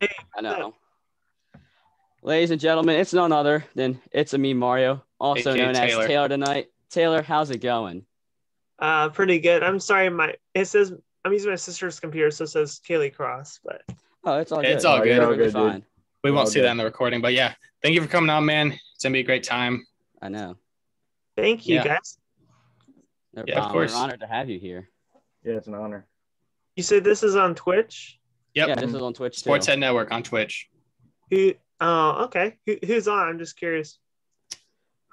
Hey, I what's up? know. Ladies and gentlemen, it's none other than It's a Me Mario, also aka known as Taylor. Taylor tonight. Taylor, how's it going? Pretty good. I'm sorry, my it says I'm using my sister's computer, so it says Kaylee Cross, but Oh, it's all It's good. all Oh, you're good. all Totally good, dude. fine. We You're won't all see that good. in the recording, but yeah, thank you for coming on, man. It's gonna be a great time. I know. thank you Yeah. guys. No Yeah, of problem. We're course. honored to have you here. Yeah, it's an honor. You said this is on Twitch? Yep. Yeah, this is on Twitch too. Sportshead Network on Twitch. Who okay. Who's on? I'm just curious.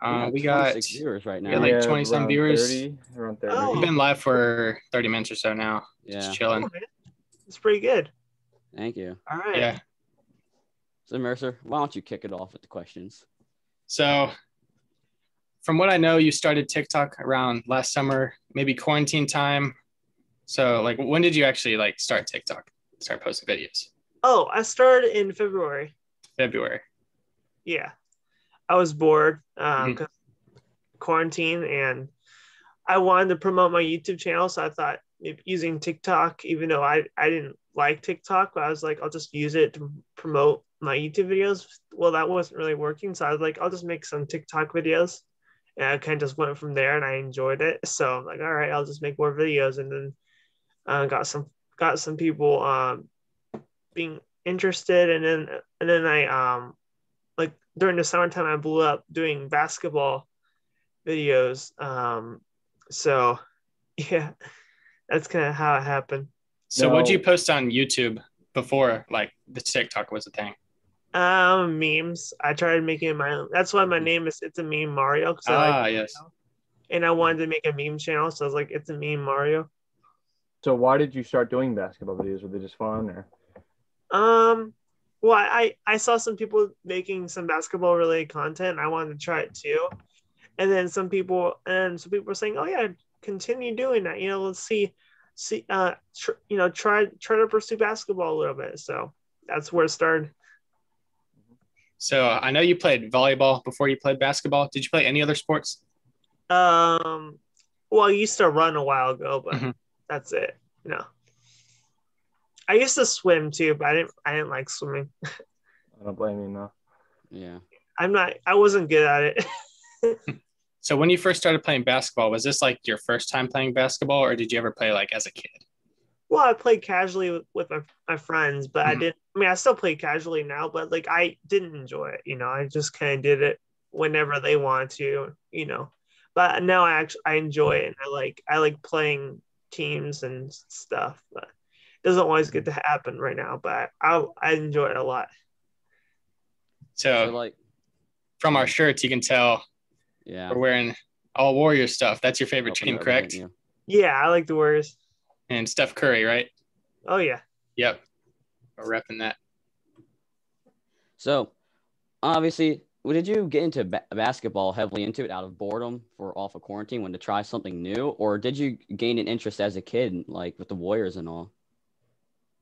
We 26 got viewers right we now. got like have 20 some around viewers. 30, around 30. Oh. We've been live for 30 minutes or so now. Yeah. Just Oh, chilling. man. It's pretty good. Thank you. All right. Yeah. So, Mercer, why don't you kick it off with the questions? So from what I know, you started TikTok around last summer, maybe quarantine time. So like when did you actually like start TikTok? Start posting videos? Oh, I started in February. February. Yeah. I was bored Mhm. because quarantine, and I wanted to promote my YouTube channel, so I thought maybe using TikTok, even though I didn't like TikTok, but I was like, I'll just use it to promote my YouTube videos. Well, that wasn't really working, so I was like, I'll just make some TikTok videos, and I kind of just went from there, and I enjoyed it. So I'm like, all right, I'll just make more videos, and then got some people being interested, and then I like during the summertime I blew up doing basketball videos. So yeah, that's kind of how it happened. So No. what'd you post on YouTube before like the TikTok was a thing? Memes. I tried making my own. That's why my name is It's a Meme Mario, because I like Yes. and I wanted to make a meme channel, so I was like, It's a Meme Mario. So why did you start doing basketball videos? Were they just fun or? Well, I saw some people making some basketball related content. I wanted to try it too, and then some people were saying, "Oh yeah, continue doing that. You know, let's see, try to pursue basketball a little bit." So that's where it started. So I know you played volleyball before you played basketball. Did you play any other sports? Well, I used to run a while ago, but Mhm. that's it. You know, I used to swim too, but I didn't like swimming. I don't blame you, no. Yeah. I wasn't good at it. So when you first started playing basketball, was this like your first time playing basketball, or did you ever play like as a kid? Well, I played casually with my friends, but I Mhm. didn't. I mean, I still play casually now, but like I didn't enjoy it. You know, I just kind of did it whenever they wanted to. You know, but now I enjoy it, and I like playing teams and stuff. But it doesn't always get to happen right now. But I enjoy it a lot. So, So like, from our shirts, you can tell yeah. we're wearing all Warrior stuff. That's your favorite Open team, it, correct? right? Yeah, I like the Warriors. And Steph Curry, right? Oh yeah. Yep. We're repping that. So, obviously, did you get into basketball heavily into it out of boredom for off of quarantine when to try something new, or did you gain an interest as a kid, like with the Warriors and all?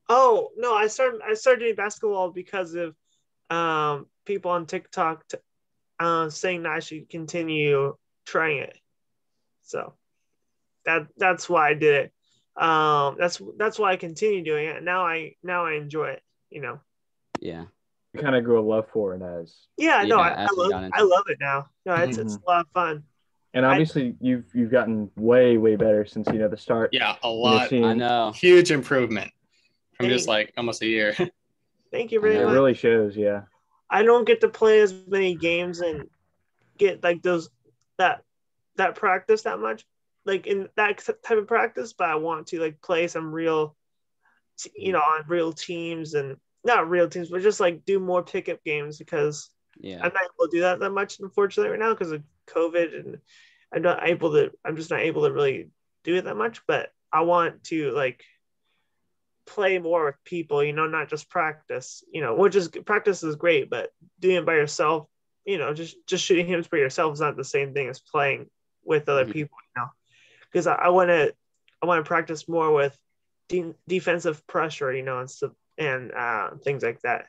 Oh no, I started doing basketball because of people on TikTok saying that I should continue trying it. So that's why I did it. That's why I continue doing it. Now I enjoy it. You know. Yeah. You kind of grew a love for it as. Yeah, no, Yeah, as we got into I love it now. No, it's a lot of fun. And obviously you've gotten way better since the start. Yeah, a lot. I know. Huge improvement from just Thanks. like almost a year. Thank you I very know. It much. really shows, yeah. I don't get to play as many games and get like those that practice that much, like in that type of practice, but I want to like play some real, on real teams, and not real teams, but just like do more pickup games, because Yeah. I'm not able to do that much, unfortunately, right now because of COVID, and I'm just not able to really do it that much. But I want to like play more with people, not just practice, which is practice is great, but doing it by yourself, just shooting hymns by yourself is not the same thing as playing with other Mhm. people, because I want to practice more with defensive pressure, and stuff, and things like that,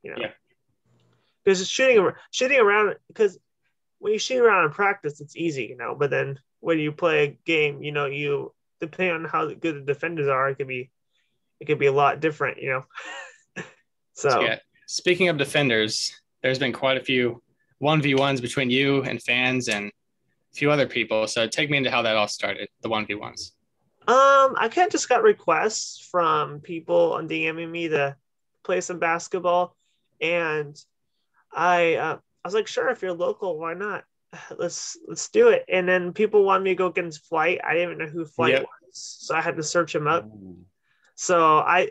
Yeah. because shooting around, because when you shoot around in practice, it's easy, but then when you play a game, you depending on how good the defenders are, it could be a lot different, So yeah, speaking of defenders, there's been quite a few 1v1s between you and fans and a few other people. So take me into how that all started, the 1v1s. I kind of just got requests from people on DMing me to play some basketball, and I was like, sure, if you're local, why not? Let's do it. And then people wanted me to go against Flight. I didn't even know who Flight was, so I had to search him up. So I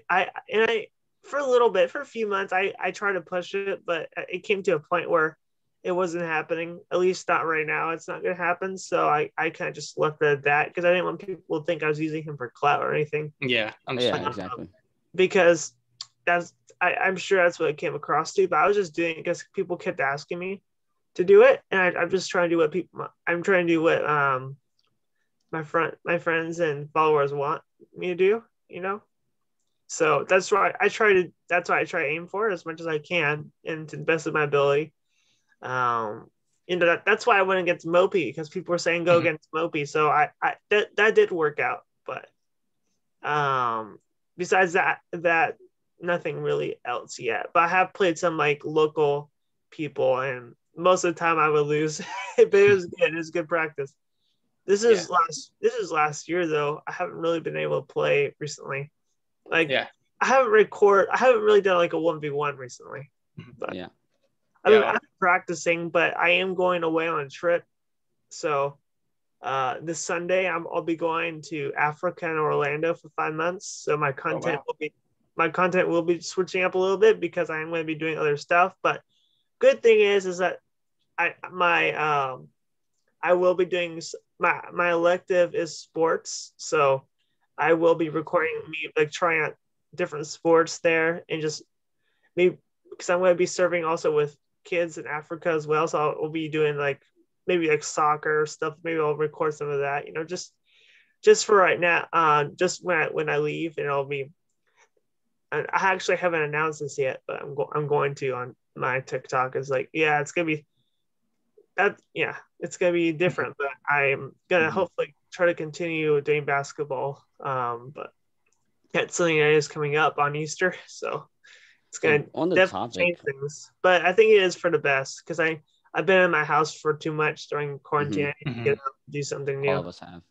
for a little bit, for a few months, I tried to push it, but it came to a point where it wasn't happening. At least not right now. It's not going to happen. So I kind of just left it at that because I didn't want people to think I was using him for clout or anything. Yeah, exactly. Because I'm sure that's what it came across to. But I was just doing it because people kept asking me to do it, and I'm just trying to do what my friends and followers want me to do. So that's why I try to aim for it as much as I can and to the best of my ability. That's why I went against Mopey, because people were saying go against Mopey. So that did work out, but besides that nothing really else yet. But I have played some like local people, and most of the time I would lose, but it was good. It was good practice. This is last year though. I haven't really been able to play recently. I haven't really done like a 1v1 recently. But I've been practicing, but I am going away on a trip. So this Sunday I'll be going to Africa and Orlando for 5 months. So my content will be switching up a little bit because I am going to be doing other stuff. But good thing is that I will be doing my elective is sports. So I will be recording me like trying out different sports there, and just maybe because I'm going to be serving also with kids in Africa as well. So I'll be doing like maybe like soccer stuff. Maybe I'll record some of that, just for right now. Just when I leave, and I'll be. I actually haven't announced this yet, but I'm going to on my TikTok. It's like, it's gonna be that. Yeah, it's gonna be different, but I'm gonna hopefully try to continue doing basketball. But that's something that is coming up on Easter, so it's gonna definitely change things. But I think it is for the best because I've been in my house for too much during quarantine. I need to get out and do something new. All of us have.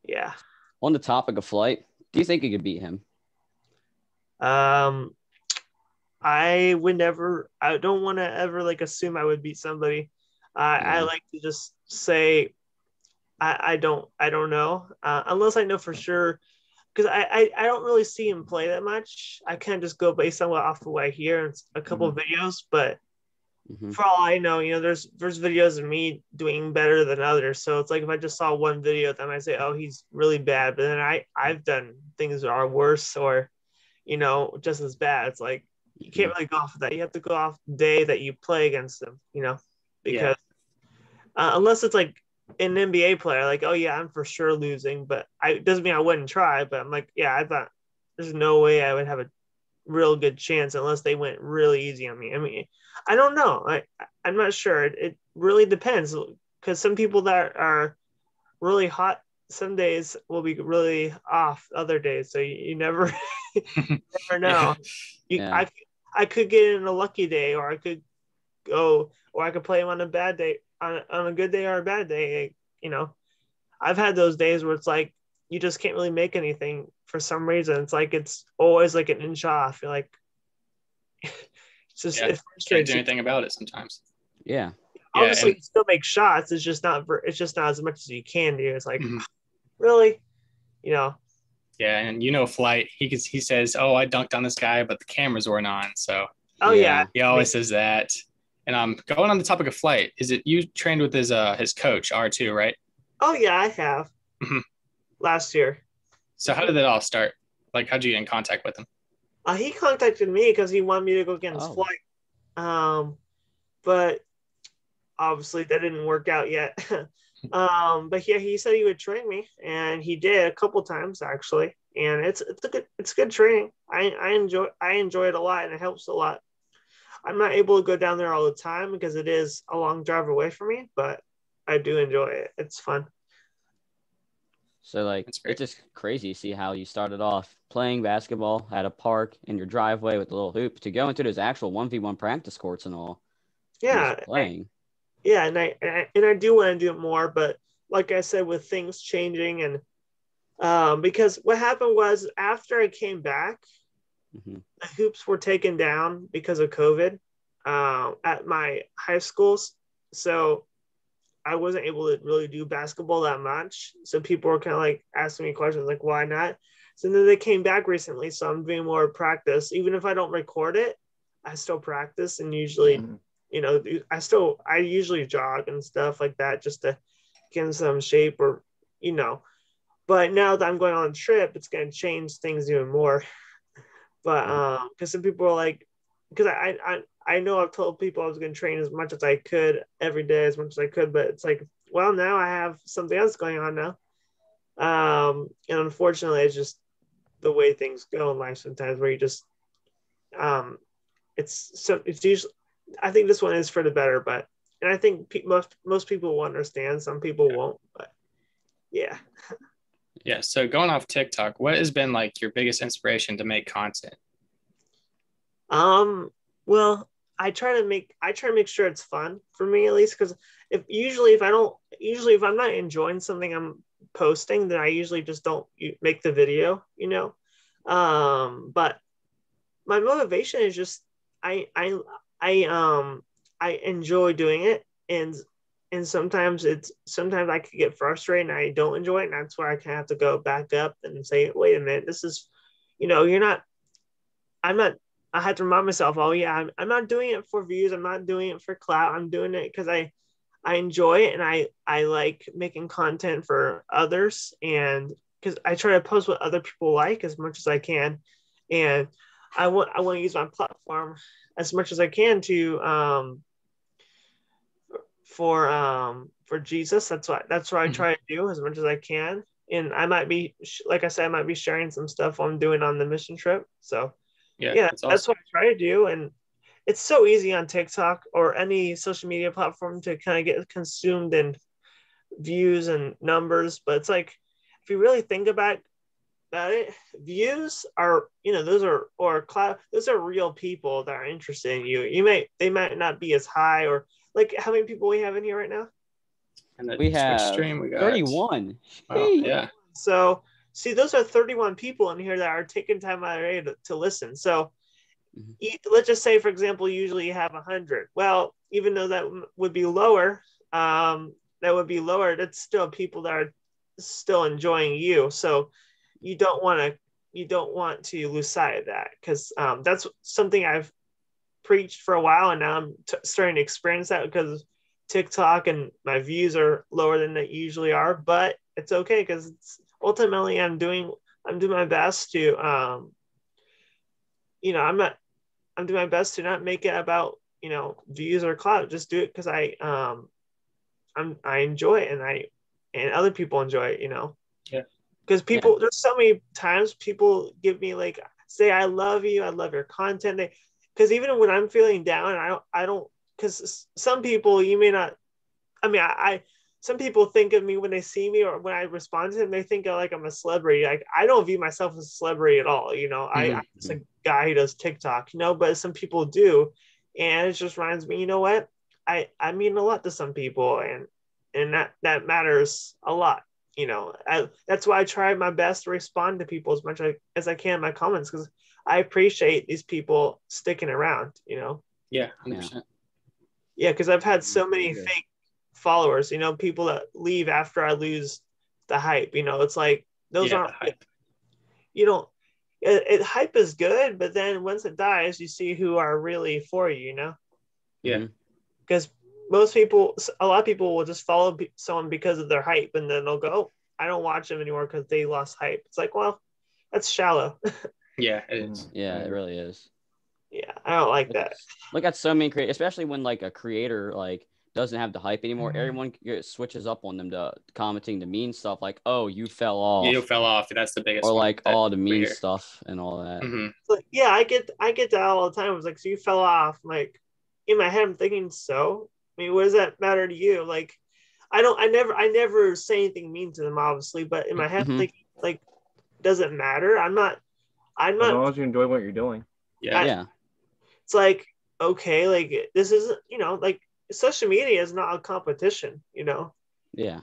Yeah. On the topic of Flight, do you think you could beat him? I don't want to ever like assume I would beat somebody. I like to just say I don't know unless I know for sure, because I don't really see him play that much. I kind of just go based on off of what I hear in a couple of videos, but for all I know, there's videos of me doing better than others. So it's like if I just saw one video, then I might say, oh, he's really bad, but then I've done things that are worse or just as bad. It's like you can't really go off of that. You have to go off the day that you play against them, because unless it's like an NBA player, like, oh yeah, I'm for sure losing, but it doesn't mean I wouldn't try. But I'm like, I thought there's no way I would have a real good chance unless they went really easy on me. I mean, I don't know. I'm not sure. It really depends, because some people that are really hot some days will be really off other days. So you never never know. I could get in a lucky day, or I could play him on a bad day, on a good day or a bad day. I've had those days where it's like you just can't really make anything for some reason. It's like it's always like an inch off. You're like, it's just it can't do anything about it sometimes. Yeah. Obviously, you still make shots. It's just not as much as you can do. It's like, really, Yeah, and Flight, he says, "Oh, I dunked on this guy, but the cameras weren't on." So, he always says that. And going on the topic of Flight, is it you trained with his coach R2, right? Oh yeah, I have. Last year. So how did that all start? Like, how'd you get in contact with him? He contacted me because he wanted me to go against Flight. But obviously that didn't work out yet. But yeah, he said he would train me, and he did a couple times actually. And it's good training. I enjoy it a lot, and it helps a lot. I'm not able to go down there all the time because it is a long drive away from me, but I do enjoy it. It's fun. So like it's just crazy to see how you started off playing basketball at a park in your driveway with a little hoop to go into those actual 1v1 practice courts and all. Yeah, playing. And I do want to do it more, but like I said, with things changing and because what happened was after I came back, the hoops were taken down because of COVID at my high schools. So I wasn't able to really do basketball that much. So people were kind of like asking me questions like, why not? So then they came back recently. So I'm doing more practice. Even if I don't record it, I still practice and usually, I usually jog and stuff like that just to get in some shape or, but now that I'm going on a trip, it's going to change things even more. But because some people are like, because I know I've told people I was going to train as much as I could every day, as much as I could, but it's like, well, now I have something else going on now. And unfortunately, it's just the way things go in life sometimes where you just, it's usually, I think this one is for the better, but, and I think most people will understand, some people won't, but yeah. Yeah. So going off TikTok, what has been like your biggest inspiration to make content? Well, I try to make sure it's fun for me at least, because if I'm not enjoying something I'm posting, then I usually just don't make the video, but my motivation is just I enjoy doing it, and sometimes I could get frustrated and I don't enjoy it, and that's where I kind of have to go back up and say, wait a minute, this is, I had to remind myself, oh yeah, I'm not doing it for views. I'm not doing it for clout. I'm doing it because I enjoy it, and I like making content for others, and because I try to post what other people like as much as I can, and I want to use my platform as much as I can to for Jesus. That's what I try to do as much as I can, and I might be, like I said, I might be sharing some stuff I'm doing on the mission trip. So yeah, that's what I try to do. And it's so easy on TikTok or any social media platform to kind of get consumed in views and numbers. But it's like, if you really think about it, views are, those are real people that are interested in you. They might not be as high, or like, how many people we have in here right now? And we have stream, we got 31. Wow, yeah. So see, those are 31 people in here that are taking time out of their day to listen. So let's just say, for example, usually you have 100. Well, even though that would be lower, that's still people that are still enjoying you. So you don't want to lose sight of that, because that's something I've preached for a while, and now I'm starting to experience that because TikTok and my views are lower than they usually are, but it's okay because ultimately I'm doing my best to I'm doing my best to not make it about views or clout. Just do it because I enjoy it, and other people enjoy it, yeah, because there's so many times people give me like, say, I love you, I love your content, because even when I'm feeling down, I don't, because some people, you may not, I mean, some people think of me when they see me or when I respond to them, they think like I'm a celebrity. Like, I don't view myself as a celebrity at all. I'm just a guy who does TikTok, but some people do. And it just reminds me, you know what? I mean a lot to some people, and that matters a lot. That's why I try my best to respond to people as much as I can in my comments, because I appreciate these people sticking around, Yeah, 100%. Yeah, because I've had so many fake followers, people that leave after I lose the hype. It's like, those aren't hype. Hype is good, but then once it dies, you see who are really for you. Yeah, because a lot of people will just follow someone because of their hype, and then they'll go, I don't watch them anymore because they lost hype. It's like, well, that's shallow. Yeah, it is. Yeah, it really is. Yeah, I don't like that. Look at so many creators, especially when like a creator like doesn't have the hype anymore. Everyone switches up on them to commenting the mean stuff, like, oh, you fell off. Yeah, you fell off. That's the biggest. Or like all the mean stuff and all that. So, yeah, I get that all the time. It's like, so you fell off. Like, in my head, I'm thinking, so I mean, what does that matter to you? Like, I never say anything mean to them, obviously, but in my head, like, doesn't matter. I'm not. As long as you enjoy what you're doing. Yeah. It's like, okay, like, this isn't, like, social media is not a competition, Yeah.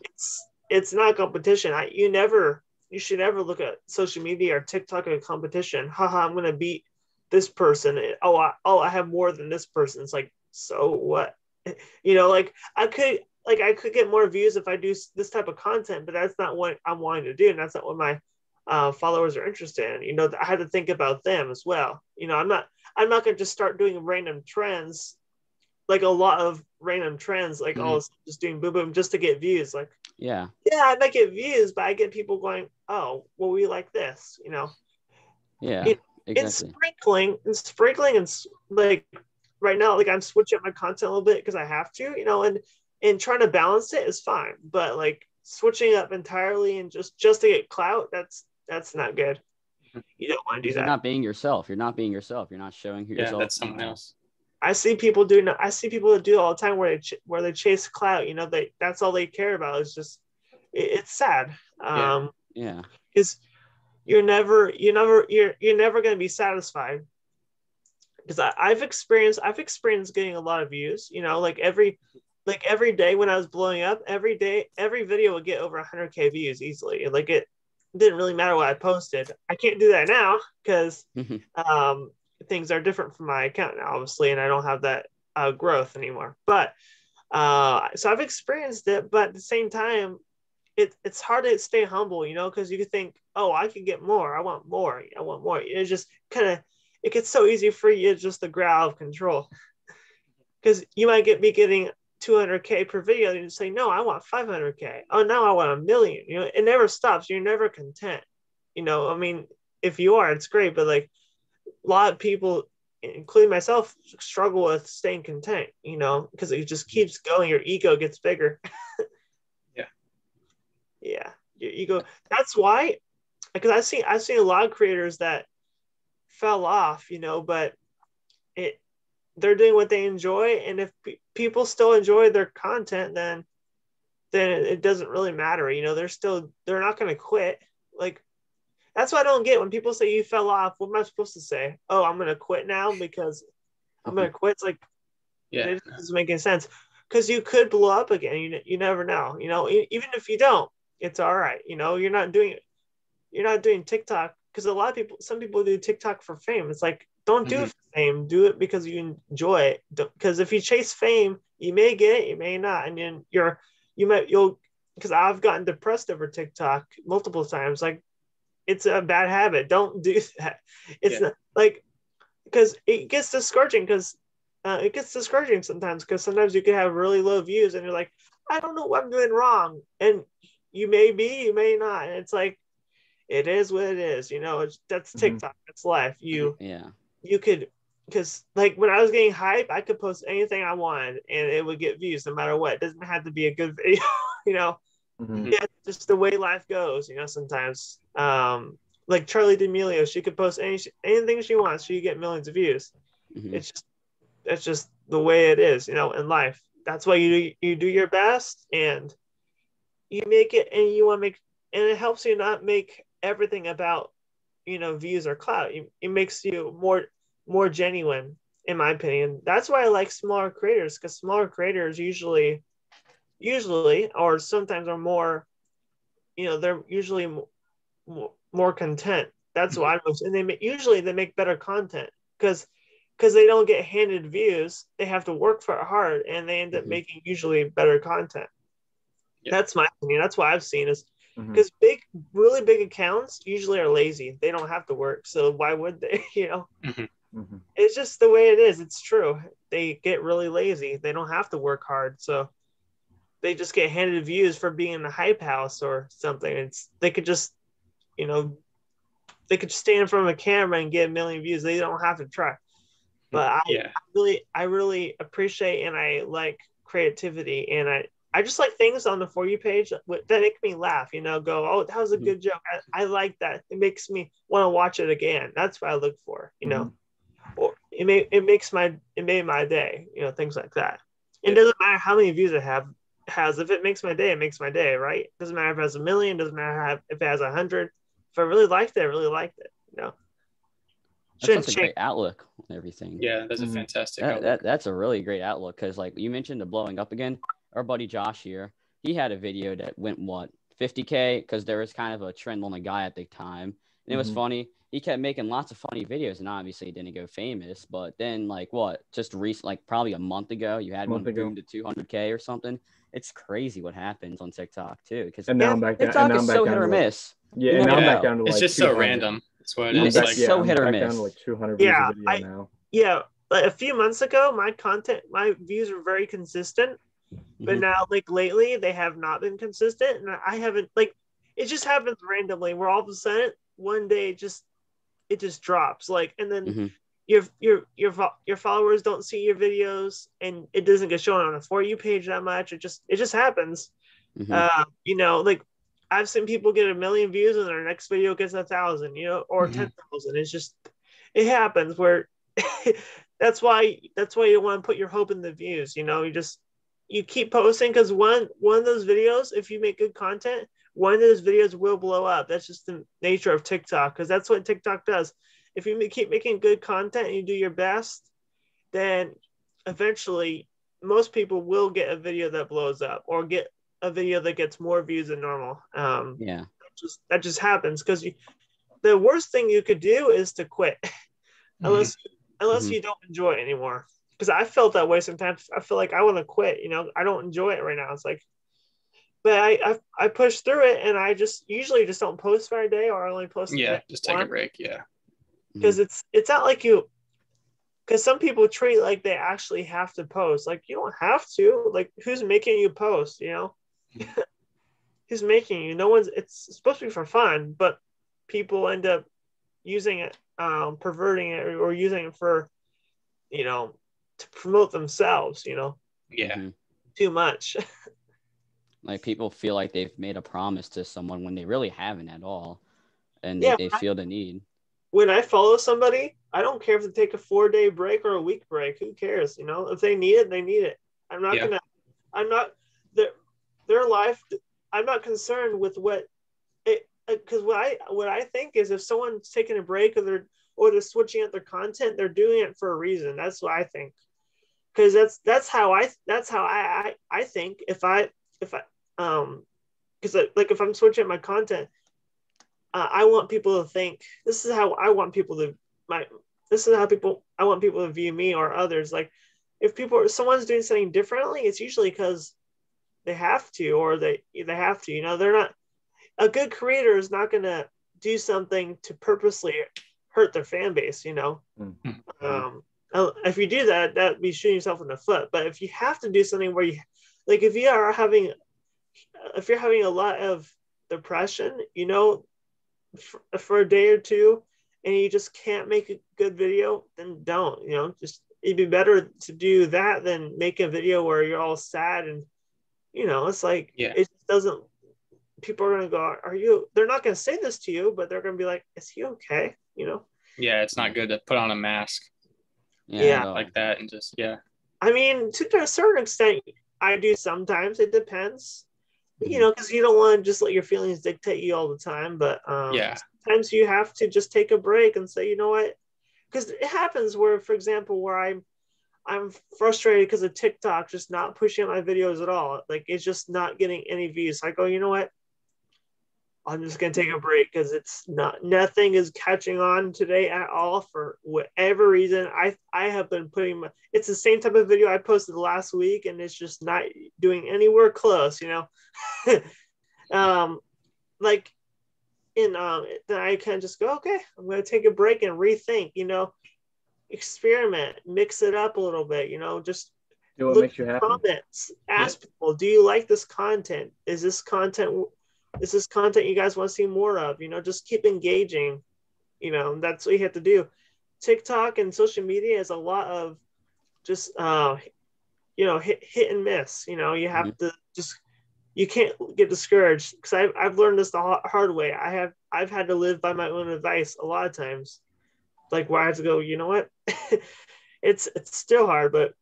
It's not a competition. You should never look at social media or TikTok as a competition. Haha, I'm gonna beat this person. I have more than this person. It's like, so what? Like, I could get more views if I do this type of content, but that's not what I'm wanting to do, and that's not what my followers are interested in. I had to think about them as well. I'm not going to just start doing random trends, like a lot of random trends, like all just doing boom boom just to get views. Like, yeah, I might get views, but I get people going, oh, well, we like this. Yeah, exactly. Exactly. Sprinkling, and like right now, like I'm switching up my content a little bit because I have to, and trying to balance it is fine. But like switching up entirely and just to get clout, that's not good. You don't want to do that. You're not being yourself. You're not being yourself. You're not showing who yourself. That's someone else. I see people that do it all the time where they chase clout. That's all they care about. Is just it's sad. Yeah. Because you're never going to be satisfied. Because I've experienced getting a lot of views. Like every day when I was blowing up, every video would get over 100K views easily. Like it didn't really matter what I posted. I can't do that now because things are different from my account now, obviously, and I don't have that growth anymore. But so I've experienced it, but at the same time, it's hard to stay humble, because you could think, oh, I could get more. I want more. It's just it gets so easy for you just to grow out of control, because you might be getting 200K per video and you say, no, I want 500K. Oh, now I want 1 million. It never stops. You're never content. I mean, if you are, it's great, but like a lot of people, including myself, struggle with staying content, because it just keeps going. Your ego gets bigger. Yeah, your ego. That's why, because I've seen a lot of creators that fell off, but they're doing what they enjoy, and if people still enjoy their content, then it doesn't really matter. They're not going to quit. Like, that's what I don't get when people say you fell off. What am I supposed to say? Oh, I'm going to quit now because I'm going to quit. It's like, it doesn't make any sense, because you could blow up again. You never know. Even if you don't, it's all right. You're not doing TikTok because some people do TikTok for fame. It's like, don't do it for fame. Do it because you enjoy it. Because if you chase fame, you may get it, you may not, and then you'll. Because I've gotten depressed over TikTok multiple times. Like, it's a bad habit. Don't do that. It's not like, because it gets discouraging. Sometimes, because sometimes you can have really low views and you're like, I don't know what I'm doing wrong, and you may be, you may not, and it's like, it is what it is. That's TikTok. That's life. You could, because like when I was getting hype, I could post anything I wanted and it would get views no matter what. It doesn't have to be a good video. Yeah, just the way life goes. Sometimes like Charlie D'Amelio, she could post anything she wants, she get millions of views. It's just the way it is, in life. That's why you do your best, and you make it, and you want to make, and it helps you not make everything about views or clout. It makes you more genuine, in my opinion. That's why I like smaller creators, because smaller creators usually or sometimes are more, they're usually more content. That's why and they make better content, because they don't get handed views. They have to work for it hard, and they end up making usually better content. That's my opinion. That's what I've seen, is because really big accounts usually are lazy. They don't have to work, so why would they? It's just the way it is. It's true. They get really lazy. They don't have to work hard, so they just get handed views for being in a hype house or something. They could just stand in front of a camera and get 1 million views. They don't have to try. But I really appreciate, and I like creativity, and I just like things on the For You page that make me laugh, go, oh, that was a good joke. I like that. It makes me want to watch it again. That's what I look for, or it made my day, things like that. It doesn't matter how many views I have. has. If it makes my day, it makes my day, right? Doesn't matter if it has 1 million, doesn't matter if it has 100. If I really liked it, I really liked it. That's such a great outlook on everything. Yeah, that's a fantastic outlook. That's a really great outlook because, like you mentioned, the blowing up again. Our buddy Josh here, he had a video that went 50K because there was kind of a trend on the guy at the time, and it was funny. He kept making lots of funny videos, and obviously didn't go famous. But then, just recent, probably a month ago, you had one boom to 200K or something. It's crazy what happens on TikTok too. Because now I'm back down. TikTok is so hit or miss. Yeah, and now I'm back down to it's just so random. That's what it is. It's so hit or miss. Down to like 200 views a video now. Yeah, like a few months ago, my views were very consistent, but now lately they have not been consistent, and I haven't it just happens randomly where all of a sudden one day it just drops and then your followers don't see your videos and it doesn't get shown on the For You page that much. It just happens. I've seen people get 1 million views and their next video gets 1,000, or 10,000. It happens where that's why you want to put your hope in the views. You keep posting because one of those videos, if you make good content, one of those videos will blow up. That's just the nature of TikTok, because that's what TikTok does. If you keep making good content and you do your best, then eventually most people will get a video that blows up or get a video that gets more views than normal. That just happens because the worst thing you could do is to quit unless you don't enjoy it anymore. Because I felt that way sometimes. I feel like I want to quit. I don't enjoy it right now. It's but I push through it, and I usually just don't post for a day, or I only post. Just take a break. Yeah. Because it's not like you. Because some people treat like they actually have to post. You don't have to. Who's making you post? Who's making you? No one's. It's supposed to be for fun, but people end up using it, perverting it, or using it for, to promote themselves. Yeah. Too much. People feel like they've made a promise to someone when they really haven't at all, and they feel the need. When I follow somebody, I don't care if they take a 4-day break or a week break. Who cares? If they need it, they need it. I'm not their life. I'm not concerned with because what I think is if someone's taking a break or they're switching out their content, they're doing it for a reason. That's what I think. Because that's how I think. Because if I'm switching my content, I want people to think this is how I want people to I want people to view me or others. If someone's doing something differently, it's usually because they have to, or they have to. They're not. A good creator is not going to do something to purposely hurt their fan base. If you do that, that'd be shooting yourself in the foot. But if you have to do something where if you're having a lot of depression, for a day or two, and you just can't make a good video, then don't. It'd be better to do that than make a video where you're all sad and it's it doesn't. People are gonna go, "Are you?" They're not gonna say this to you, but they're gonna be like, "Is he okay?" Yeah, it's not good to put on a mask. Yeah. Like that, and just I mean, to a certain extent, I do sometimes. It depends. Because you don't want to just let your feelings dictate you all the time. But sometimes you have to just take a break and say, you know what? Because it happens where, for example, where I'm frustrated because of TikTok just not pushing my videos at all. It's just not getting any views. I go, you know what? I'm just going to take a break because nothing is catching on today at all for whatever reason. I have been it's the same type of video I posted last week, and it's just not doing anywhere close, then I can just go, okay, I'm going to take a break and rethink, experiment, mix it up a little bit, just do what makes you happy. Comments, ask people, do you like this content? Is this content you guys want to see more of? Just keep engaging. That's what you have to do. TikTok and social media is a lot of just hit and miss. You have to you can't get discouraged, because I've learned this the hard way. I've had to live by my own advice a lot of times, where I have to go, you know what? it's still hard, but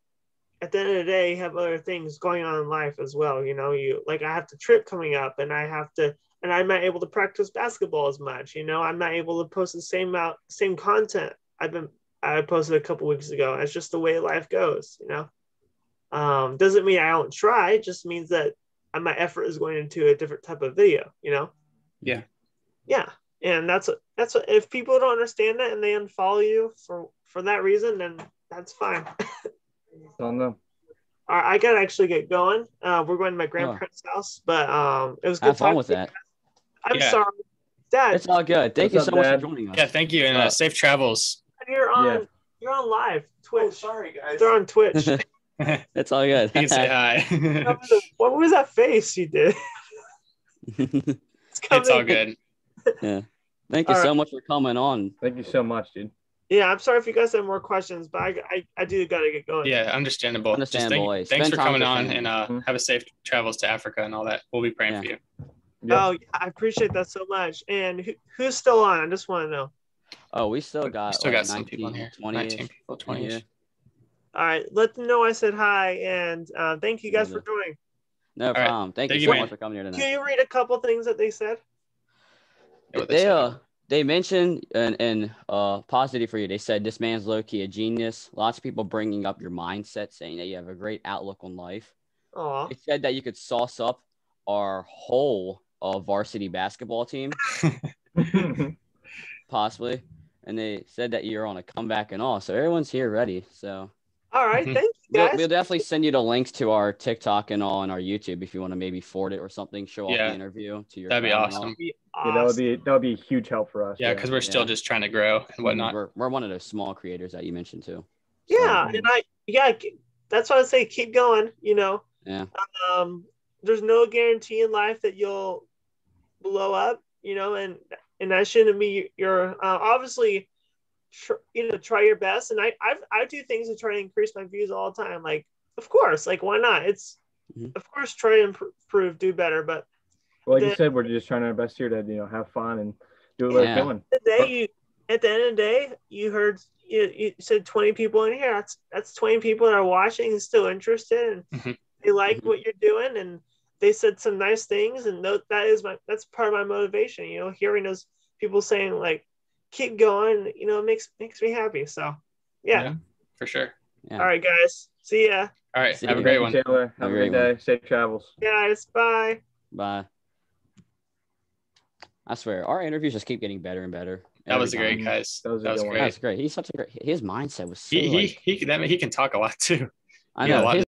at the end of the day, you have other things going on in life as well. You know, I have the trip coming up, and I'm not able to practice basketball as much. You know, I'm not able to post the same content I posted a couple weeks ago. It's just the way life goes. You know, doesn't mean I don't try. It just means that my effort is going into a different type of video. You know. Yeah. Yeah, and that's what if people don't understand that and they unfollow you for that reason, then that's fine. Don't know. All right, I gotta actually get going. We're going to my grandparents' house, but it was good. Have fun with that. I'm sorry, Dad. It's all good. Thank you so much for joining us. Yeah, thank you, and safe travels. You're on live Twitch. Oh, sorry guys. They're on Twitch. It's all good. You can say hi. What was that face you did? It's all good. Yeah. Thank you so much for coming on. Thank you so much, dude. Yeah, I'm sorry if you guys have more questions, but I do gotta get going. Yeah, understandable. Thanks for coming on, and have a safe travels to Africa and all that. We'll be praying for you. Yep. Oh, yeah, I appreciate that so much. And who's still on? I just want to know. Oh, we still got some 19, people on here. 19 people, 20. All right, let them know I said hi, and thank you guys for joining. No problem. Right. Thank you so much for coming here tonight. Can you read a couple things that they said? They mentioned and positive for you. They said this man's low key a genius. Lots of people bringing up your mindset, saying that you have a great outlook on life. Aww. They said that you could sauce up our whole varsity basketball team, possibly. And they said that you're on a comeback and all. So everyone's here ready. So. All right, thank you guys. We'll definitely send you the links to our TikTok and all and our YouTube if you want to maybe forward it or something. Show off the interview to your. That'd be awesome. Yeah, that would be a huge help for us. Yeah, because we're still just trying to grow and whatnot. We're one of those small creators that you mentioned too. Yeah, so, and that's why I say keep going. You know. Yeah. There's no guarantee in life that you'll blow up. You know, and that shouldn't be your obviously. Try your best, and I do things to try to increase my views all the time. Like, of course, like why not? It's of course try to improve, do better. But like you said, we're just trying our best here to have fun and do what we're doing. At the end of the day, you heard you said 20 people in here. That's 20 people that are watching and still interested, and they like what you're doing, and they said some nice things, and that's part of my motivation. You know, hearing those people saying like. Keep going, you know, it makes me happy. So, yeah for sure. Yeah. All right, guys. See ya. All right. Have a great one. Taylor. Have a great day. Safe travels. Guys, bye. Bye. I swear, our interviews just keep getting better and better. That was great, guys. That was great. That was great. He's such a great. His mindset was so he can talk a lot too. I know.